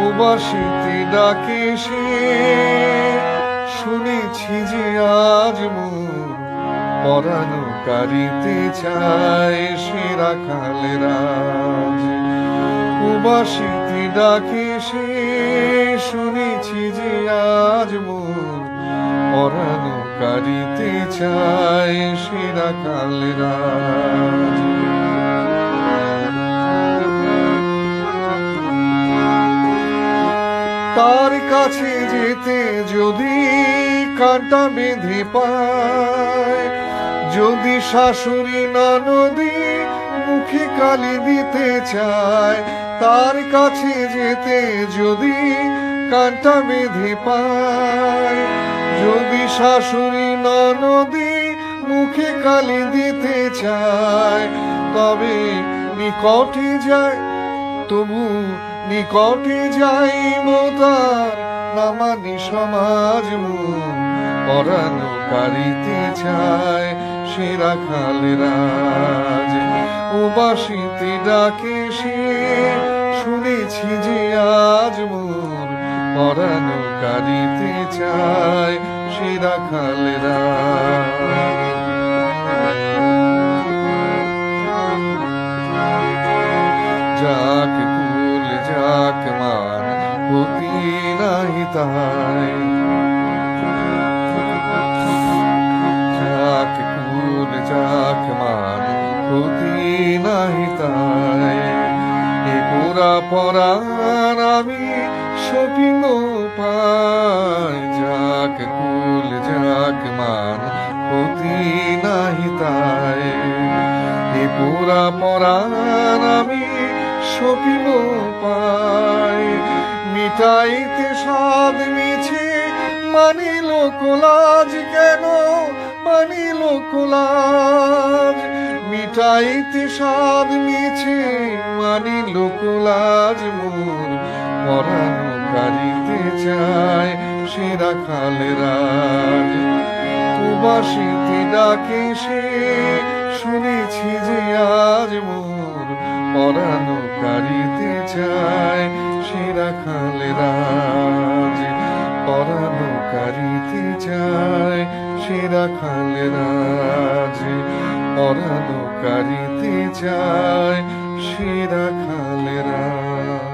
উবাসিতে ডাকে সে, শুনেছি যে আজ মোর পরাণ কারিতে চায় সে রাখালের রাজ। উবাসিতে ডাকে সে, শুনেছি যে আজ মোর পরাণ কারিতে চায় সে রাখালের রাজ। তার কাছে যেতে যদি কাঁটা বেঁধে পায়, যদি শাশুড়ি ননদি মুখে কালি দিতে চায়, তার কাছে যেতে যদি কাঁটা বেঁধে পায়, যদি শাশুড়ি ননদি মুখে কালি দিতে চায়, তবে নিকটে যায়, তবু নিকটে যাই মোতার নামানি সমাজ মন পরাণ কারিতে চায় সে রাখালের রাজ। উবাসিতে ডাকে সে, শুনেছি যে আজ মোর পরাণ কারিতে চায় সে রাখালের রাজ। যাক কুল যাক মান হতি নাহি তাই, যাক কুল যাক মান হতি নাহি তাই, এ গোরা পরাণ আমি সপিব পাই, যাক কুল যাক মান হতি নাহি তাই, এ গোরা পরাণ আমি সপিব পাই। মিটাইতে সাদ মিছে মানিল কোলাজ, কেন মানিল কোলাজ, মিটাইতে সাদ মিছে মানিল কোলাজ মোর পরাণ কারিতে চায় সে রাখালের রাজ। উবাসিতে ডাকে সে, শুনেছি যে আজ মোর পরাণ কারিতে চায় সে রাখালের রাজ, পরাণ কারিতে চায় সে রাখালের রাজ, পরাণ কারিতে চায় সে রাখালের রাজ।